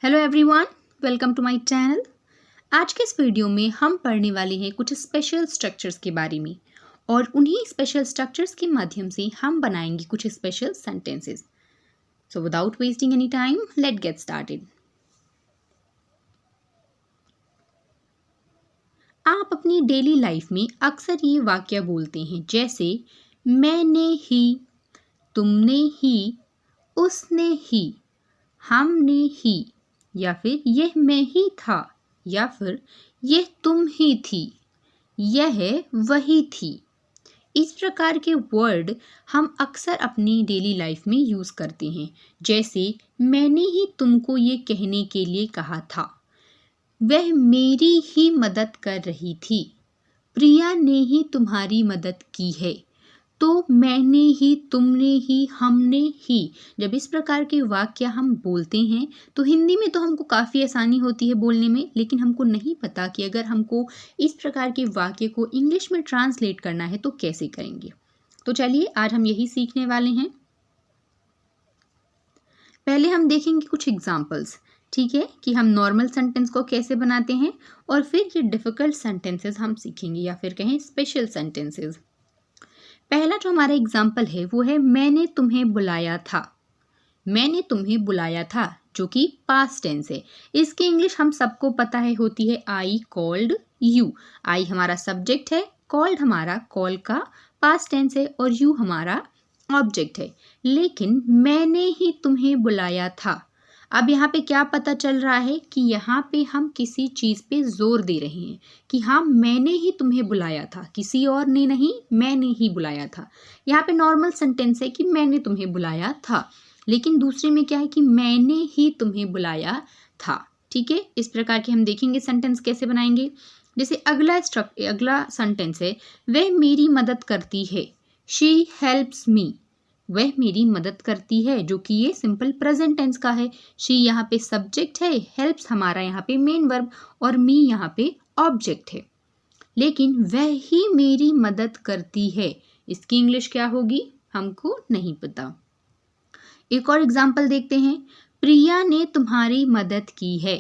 Hello everyone, welcome to my channel. आज के इस वीडियो में हम पढ़ने वाले हैं कुछ स्पेशल स्ट्रक्चर्स के बारे में और उन्हीं स्पेशल स्ट्रक्चर्स के माध्यम से हम बनाएंगे कुछ special sentences. So without wasting any time, let get started. आप अपनी डेली लाइफ में अक्सर ये वाक्य बोलते हैं, जैसे मैंने ही, तुमने ही, उसने ही, हमने ही, या फिर यह मैं ही था, या फिर यह तुम ही थी, यह वही थी। इस प्रकार के वर्ड हम अक्सर अपनी डेली लाइफ में यूज़ करते हैं, जैसे मैंने ही तुमको ये कहने के लिए कहा था, वह मेरी ही मदद कर रही थी, प्रिया ने ही तुम्हारी मदद की है, तो मैंने ही, तुमने ही, हमने ही। जब इस प्रकार के वाक्य हम बोलते हैं तो हिंदी में तो हमको काफ़ी आसानी होती है बोलने में, लेकिन हमको नहीं पता कि अगर हमको इस प्रकार के वाक्य को इंग्लिश में ट्रांसलेट करना है तो कैसे करेंगे। तो चलिए आज हम यही सीखने वाले हैं। पहले हम देखेंगे कुछ एग्जाम्पल्स, ठीक है, कि हम नॉर्मल सेंटेंस को कैसे बनाते हैं, और फिर ये डिफ़िकल्ट सेंटेंसेस हम सीखेंगे, या फिर कहें स्पेशल सेंटेंसेस। पहला जो हमारा एग्जाम्पल है वो है मैंने तुम्हें बुलाया था। मैंने तुम्हें बुलाया था, जो कि पास्ट टेंस है। इसकी इंग्लिश हम सबको पता है, होती है आई कॉल्ड यू। आई हमारा सब्जेक्ट है, कॉल्ड हमारा कॉल का पास्ट टेंस है, और यू हमारा ऑब्जेक्ट है। लेकिन मैंने ही तुम्हें बुलाया था, अब यहाँ पे क्या पता चल रहा है कि यहाँ पे हम किसी चीज़ पे जोर दे रहे हैं कि हाँ मैंने ही तुम्हें बुलाया था, किसी और ने नहीं, मैंने ही बुलाया था। यहाँ पे नॉर्मल सेंटेंस है कि मैंने तुम्हें बुलाया था, लेकिन दूसरे में क्या है कि मैंने ही तुम्हें बुलाया था। ठीक है, इस प्रकार के हम देखेंगे सेंटेंस कैसे बनाएंगे। जैसे अगला सेंटेंस है वह मेरी मदद करती है, शी हेल्प्स मी। वह मेरी मदद करती है, जो कि ये सिंपल प्रेजेंट टेंस का है। शी यहाँ पे सब्जेक्ट है, हेल्प्स हमारा यहाँ पे मेन वर्ब, और मी यहाँ पे ऑब्जेक्ट है। लेकिन वह ही मेरी मदद करती है, इसकी इंग्लिश क्या होगी हमको नहीं पता। एक और एग्जाम्पल देखते हैं, प्रिया ने तुम्हारी मदद की है,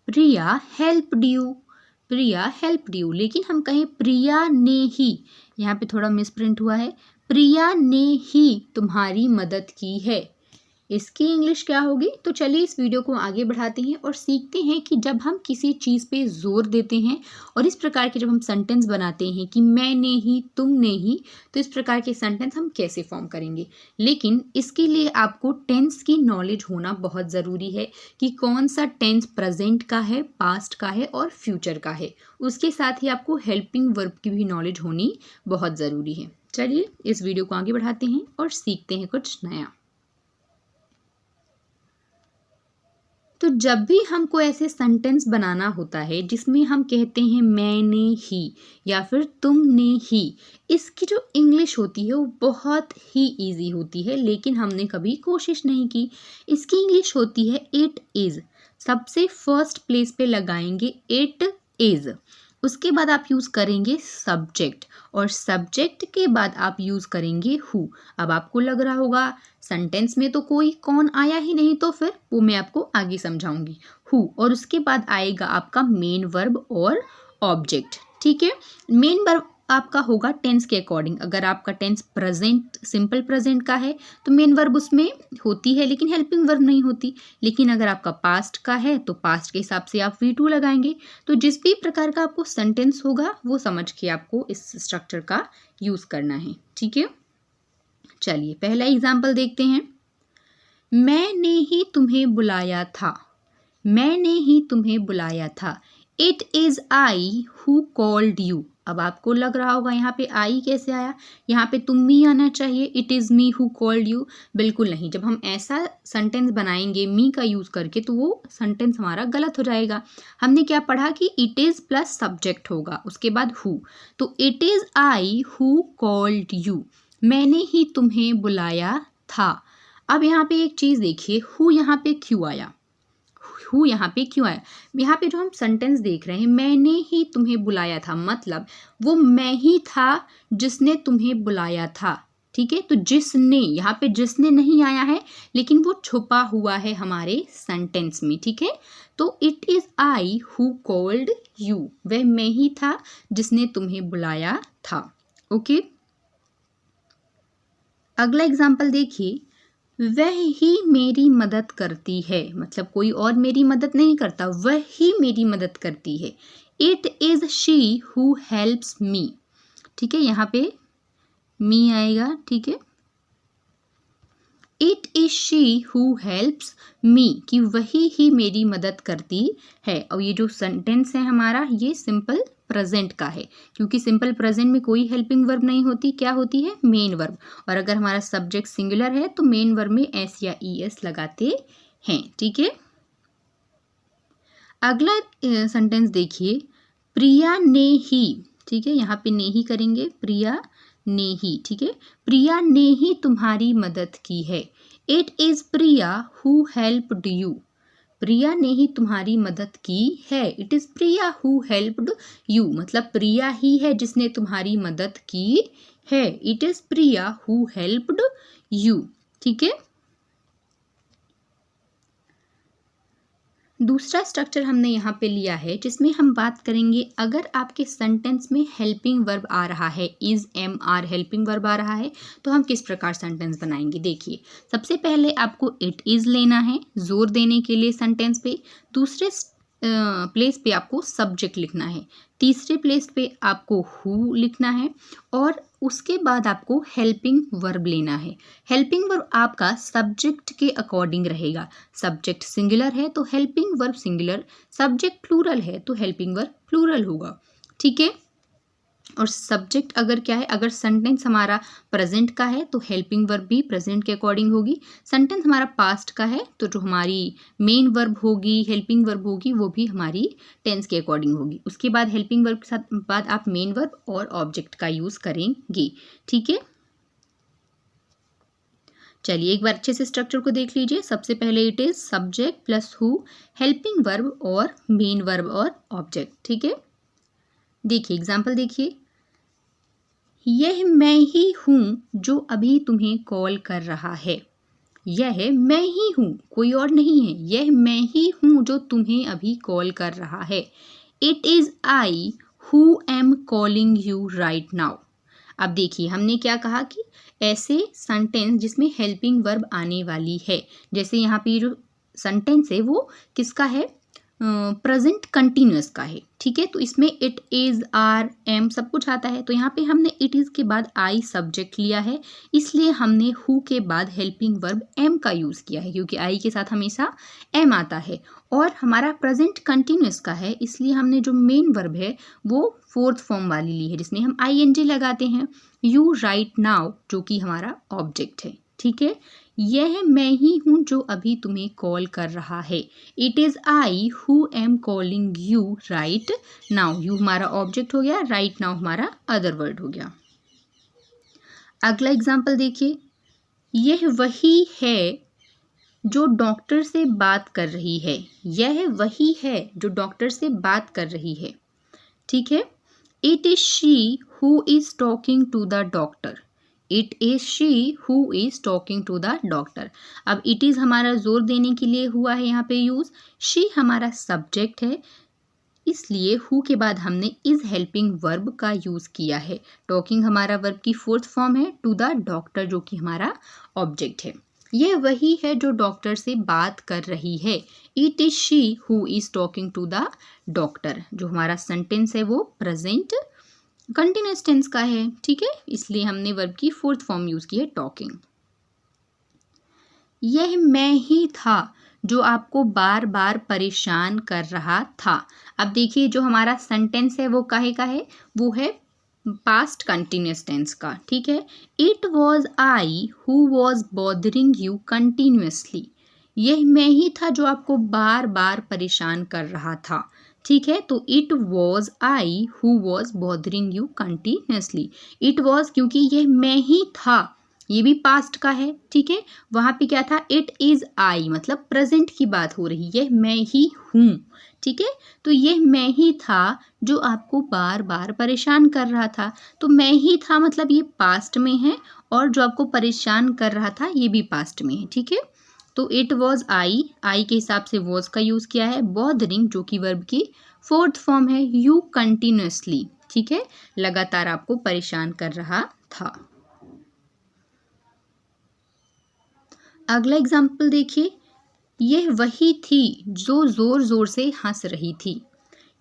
Priya helped you. Priya helped you, लेकिन हम कहें प्रिया ने ही, यहाँ पे थोड़ा मिसप्रिंट हुआ है, प्रिया ने ही तुम्हारी मदद की है, इसकी इंग्लिश क्या होगी। तो चलिए इस वीडियो को आगे बढ़ाते हैं और सीखते हैं कि जब हम किसी चीज़ पे जोर देते हैं और इस प्रकार के जब हम सेंटेंस बनाते हैं कि मैंने ही, तुमने ही, तो इस प्रकार के सेंटेंस हम कैसे फॉर्म करेंगे। लेकिन इसके लिए आपको टेंस की नॉलेज होना बहुत ज़रूरी है कि कौन सा टेंस प्रेजेंट का है, पास्ट का है और फ्यूचर का है। उसके साथ ही आपको हेल्पिंग वर्ब की भी नॉलेज होनी बहुत ज़रूरी है। चलिए इस वीडियो को आगे बढ़ाते हैं और सीखते हैं कुछ नया। तो जब भी हमको ऐसे सेंटेंस बनाना होता है जिसमें हम कहते हैं मैंने ही या फिर तुमने ही, इसकी जो इंग्लिश होती है वो बहुत ही इजी होती है, लेकिन हमने कभी कोशिश नहीं की। इसकी इंग्लिश होती है इट इज़। सबसे फर्स्ट प्लेस पे लगाएंगे इट इज़, उसके बाद आप यूज़ करेंगे सब्जेक्ट, और सब्जेक्ट के बाद आप यूज़ करेंगे हु। अब आपको लग रहा होगा सेंटेंस में तो कोई कौन आया ही नहीं, तो फिर वो मैं आपको आगे समझाऊंगी। हु, और उसके बाद आएगा आपका मेन वर्ब और ऑब्जेक्ट। ठीक है, मेन वर्ब आपका होगा टेंस के अकॉर्डिंग। अगर आपका टेंस प्रेजेंट, सिंपल प्रेजेंट का है तो मेन वर्ब उसमें होती है, लेकिन हेल्पिंग वर्ब नहीं होती। लेकिन अगर आपका पास्ट का है तो पास्ट के हिसाब से आप V2 लगाएंगे। तो जिस भी प्रकार का आपको सेंटेंस होगा वो समझ के आपको इस स्ट्रक्चर का यूज़ करना है। ठीक है, चलिए पहला एग्जाम्पल देखते हैं। मैंने ही तुम्हें बुलाया था, मैंने ही तुम्हें बुलाया था। It is I who called you. अब आपको लग रहा होगा यहाँ पे आई कैसे आया, यहाँ पे तुम मी आना चाहिए, it is me who called you. बिल्कुल नहीं, जब हम ऐसा सेंटेंस बनाएंगे मी का यूज़ करके तो वो सेंटेंस हमारा गलत हो जाएगा। हमने क्या पढ़ा कि इट इज़ प्लस सब्जेक्ट होगा, उसके बाद हु। तो it is I who called you, मैंने ही तुम्हें बुलाया था। अब यहाँ पे एक चीज़ देखिए, हु यहाँ पे क्यों आया, हु यहाँ पे क्यों आया। यहाँ पे जो हम सेंटेंस देख रहे हैं मैंने ही तुम्हें बुलाया था, मतलब वो मैं ही था जिसने तुम्हें बुलाया था। ठीक है, तो जिसने, यहाँ पे जिसने नहीं आया है लेकिन वो छुपा हुआ है हमारे सेंटेंस में, ठीक है। तो it is I who called you, वह मैं ही था जिसने तुम्हें बुलाया था। ओके, अगला एग्जाम्पल देखिए, वह ही मेरी मदद करती है, मतलब कोई और मेरी मदद नहीं करता, वह ही मेरी मदद करती है। It is she who helps me, ठीक है, यहाँ पे मी आएगा, ठीक है। It is she who helps me, कि वही ही मेरी मदद करती है। और ये जो सेंटेंस है हमारा, ये सिंपल प्रेजेंट का है, क्योंकि सिंपल प्रेजेंट में कोई हेल्पिंग वर्ब नहीं होती, क्या होती है, मेन वर्ब। और अगर हमारा सब्जेक्ट सिंगुलर है तो मेन वर्ब में एस या ई एस लगाते हैं, ठीक है। अगला सेंटेंस देखिए, प्रिया ने ही, ठीक है, यहाँ पे ने ही करेंगे, प्रिया ने ही, ठीक है, प्रिया ने ही तुम्हारी मदद की है। It is Priya who helped you, Priya ने ही तुम्हारी मदद की है। It is Priya who helped you, मतलब प्रिया ही है जिसने तुम्हारी मदद की है। It is Priya who helped you, ठीक है। दूसरा स्ट्रक्चर हमने यहाँ पे लिया है जिसमें हम बात करेंगे, अगर आपके सेंटेंस में हेल्पिंग वर्ब आ रहा है, is am are helping verb आ रहा है, तो हम किस प्रकार सेंटेंस बनाएंगे। देखिए, सबसे पहले आपको इट इज लेना है जोर देने के लिए सेंटेंस पे, दूसरे प्लेस पे आपको सब्जेक्ट लिखना है, तीसरे प्लेस पे आपको हु लिखना है, और उसके बाद आपको हेल्पिंग वर्ब लेना है। हेल्पिंग वर्ब आपका सब्जेक्ट के अकॉर्डिंग रहेगा, सब्जेक्ट सिंगुलर है तो helping verb singular, subject plural है तो हेल्पिंग वर्ब प्लूरल होगा, ठीक है। और सब्जेक्ट अगर क्या है, अगर सेंटेंस हमारा प्रेजेंट का है तो हेल्पिंग वर्ब भी प्रेजेंट के अकॉर्डिंग होगी, सेंटेंस हमारा पास्ट का है तो जो हमारी मेन वर्ब होगी, हेल्पिंग वर्ब होगी, वो भी हमारी टेंस के अकॉर्डिंग होगी। उसके बाद हेल्पिंग वर्ब के साथ बाद आप मेन वर्ब और ऑब्जेक्ट का यूज करेंगे, ठीक है। चलिए एक बार अच्छे से स्ट्रक्चर को देख लीजिए। सबसे पहले it is subject plus who, helping verb और मेन वर्ब और ऑब्जेक्ट, ठीक है। देखिए एग्जाम्पल देखिए, यह मैं ही हूँ जो अभी तुम्हें कॉल कर रहा है। यह मैं ही हूँ, कोई और नहीं है, यह मैं ही हूँ जो तुम्हें अभी कॉल कर रहा है। It is I who am calling you right now. अब देखिए हमने क्या कहा कि ऐसे सेंटेंस जिसमें हेल्पिंग वर्ब आने वाली है, जैसे यहाँ पे जो सेंटेंस है वो किसका है, प्रेजेंट कंटिन्यूअस का है, ठीक है। तो इसमें इट इज आर एम सब कुछ आता है, तो यहाँ पे हमने इट इज के बाद आई सब्जेक्ट लिया है, इसलिए हमने हु के बाद हेल्पिंग वर्ब एम का यूज किया है, क्योंकि आई के साथ हमेशा एम आता है। और हमारा प्रेजेंट कंटिन्यूअस का है, इसलिए हमने जो मेन वर्ब है वो फोर्थ फॉर्म वाली ली है, जिसमें हम आई एन जी लगाते हैं। यू राइट नाउ जो कि हमारा ऑब्जेक्ट है, ठीक है। यह मैं ही हूँ जो अभी तुम्हें कॉल कर रहा है। It is I who am calling you right now. You हमारा ऑब्जेक्ट हो गया, राइट नाउ हमारा अदर वर्ड हो गया। अगला एग्जाम्पल देखिए, यह वही है जो डॉक्टर से बात कर रही है। यह वही है जो डॉक्टर से बात कर रही है, ठीक है। It is she who is talking to the doctor. It is she who is talking to the doctor. अब इट इज हमारा जोर देने के लिए हुआ है यहाँ पे यूज, शी हमारा सब्जेक्ट है, इसलिए हु के बाद हमने इज हेल्पिंग वर्ब का यूज किया है। टॉकिंग हमारा वर्ब की फोर्थ फॉर्म है, टू द डॉक्टर जो कि हमारा ऑब्जेक्ट है। यह वही है जो डॉक्टर से बात कर रही है। It is she who is talking to the doctor. जो हमारा सेंटेंस है वो प्रेजेंट कंटिन्यूअस टेंस का है, ठीक है, इसलिए हमने वर्ब की फोर्थ फॉर्म यूज की है, टॉकिंग। यह मैं ही था जो आपको बार बार परेशान कर रहा था। अब देखिए जो हमारा सेंटेंस है वो काहे का है, वो है पास्ट कंटिन्यूअस टेंस का, ठीक है। It was I who was bothering you continuously. यह मैं ही था जो आपको बार बार परेशान कर रहा था, ठीक है। तो it was I who was bothering you continuously. It was क्योंकि यह मैं ही था, ये भी पास्ट का है, ठीक है। वहाँ पे क्या था, इट इज़ आई, मतलब प्रेजेंट की बात हो रही है, मैं ही हूँ, ठीक है। तो ये मैं ही था जो आपको बार बार परेशान कर रहा था, तो मैं ही था मतलब ये पास्ट में है, और जो आपको परेशान कर रहा था ये भी पास्ट में है, ठीक है। तो इट वॉज आई के हिसाब से वॉज का यूज़ किया है। बॉदरिंग जो कि वर्ब की फोर्थ फॉर्म है, यू कंटिन्यूसली, ठीक है, लगातार आपको परेशान कर रहा था। अगला एग्जाम्पल देखिए, यह वही थी जो जोर जोर से हंस रही थी।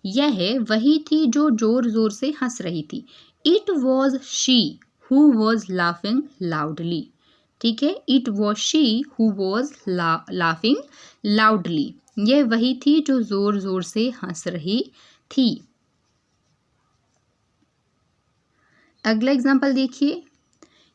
यह वही थी जो जोर जोर से हंस रही थी। It was she who was laughing loudly, ठीक है। It was she who was laughing loudly. यह वही थी जो जोर जोर से हंस रही थी। अगला एग्जाम्पल देखिए,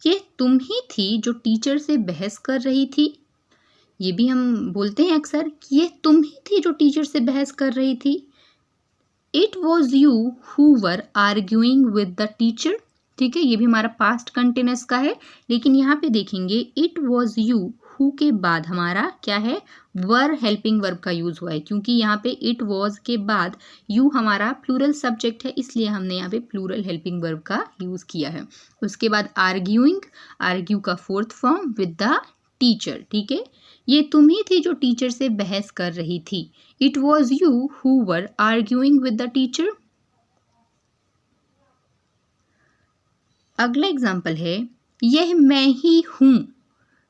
ये तुम ही थी जो टीचर से बहस कर रही थी। ये भी हम बोलते हैं अक्सर कि ये तुम ही थी जो टीचर से बहस कर रही थी। It was you who were arguing with the teacher, ठीक है। ये भी हमारा पास्ट कंटिन्यूअस का है, लेकिन यहाँ पे देखेंगे इट वॉज यू हु के बाद हमारा क्या है, वर हेल्पिंग वर्ब का यूज हुआ है, क्योंकि यहाँ पे इट वॉज के बाद यू हमारा प्लूरल सब्जेक्ट है, इसलिए हमने यहाँ पे प्लूरल हेल्पिंग वर्ब का यूज किया है। उसके बाद आर्ग्यूइंग, आर्ग्यू का fourth form with the teacher, ठीक है। ये तुम ही थी जो टीचर से बहस कर रही थी। It was you who were arguing with the teacher. अगला एग्जाम्पल है, यह मैं ही हूँ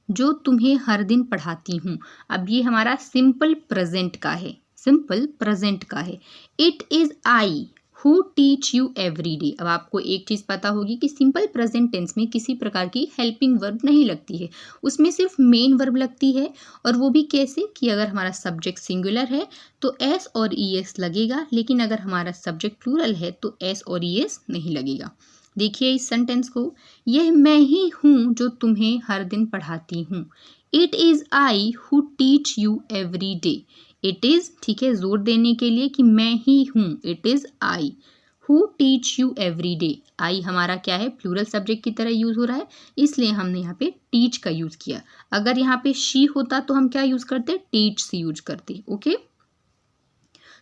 जो तुम्हें हर दिन पढ़ाती हूँ। अब ये हमारा सिंपल प्रेजेंट का है, सिंपल प्रेजेंट का है। It is I who teach you every day. अब आपको एक चीज़ पता होगी कि सिंपल प्रेजेंट टेंस में किसी प्रकार की हेल्पिंग वर्ब नहीं लगती है, उसमें सिर्फ मेन वर्ब लगती है। और वो भी कैसे कि अगर हमारा सब्जेक्ट सिंगुलर है तो एस और ई एस लगेगा, लेकिन अगर हमारा सब्जेक्ट प्लूरल है तो एस और ई एस नहीं लगेगा। देखिए इस सेंटेंस को, यह मैं ही हूँ जो तुम्हें हर दिन पढ़ाती हूँ। It is I who teach you every day. It is, ठीक है, जोर देने के लिए कि मैं ही हूँ, it is I who teach you every day. I हमारा क्या है, प्लूरल सब्जेक्ट की तरह यूज़ हो रहा है, इसलिए हमने यहाँ पे टीच का यूज़ किया। अगर यहाँ पे शी होता तो हम क्या यूज़ करते, टीच से यूज करते, ओके।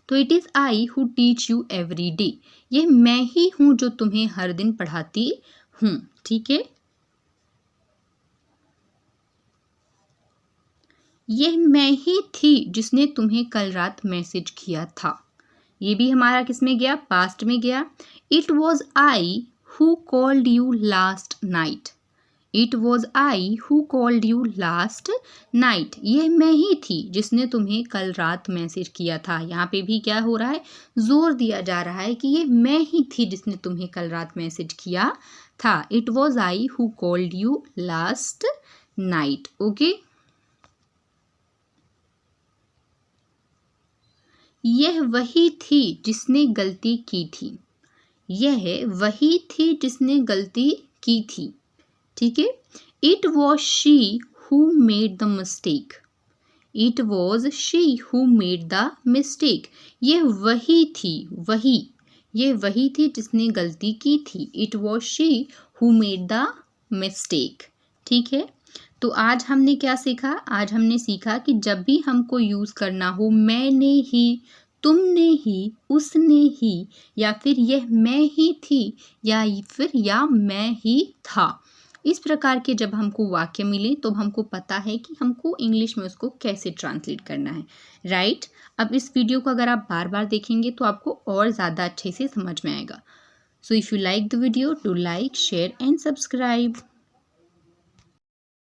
तो it is I who teach you every day. ये मैं ही हूँ जो तुम्हें हर दिन पढ़ाती हूँ, ठीक है। यह मैं ही थी जिसने तुम्हें कल रात मैसेज किया था। ये भी हमारा किस में गया, पास्ट में गया। It was I who called you last night. It was I who called you last night. ये मैं ही थी जिसने तुम्हें कल रात मैसेज किया था। यहाँ पे भी क्या हो रहा है, जोर दिया जा रहा है कि ये मैं ही थी जिसने तुम्हें कल रात मैसेज किया था। It was I who called you last night, okay. यह वही थी जिसने गलती की थी। यह वही थी जिसने गलती की थी, ठीक है। It was she who made the mistake. It was she who made the mistake. ये वही थी, ये वही थी जिसने गलती की थी। It was she who made the mistake, ठीक है। तो आज हमने क्या सीखा, आज हमने सीखा कि जब भी हमको यूज़ करना हो मैंने ही, तुमने ही, उसने ही, या फिर यह मैं ही थी, या फिर या मैं ही था, इस प्रकार के जब हमको वाक्य मिले तो हमको पता है कि हमको इंग्लिश में उसको कैसे ट्रांसलेट करना है, राइट। अब इस वीडियो को अगर आप बार बार देखेंगे तो आपको और ज़्यादा अच्छे से समझ में आएगा। So if you like the video, do like, share and subscribe.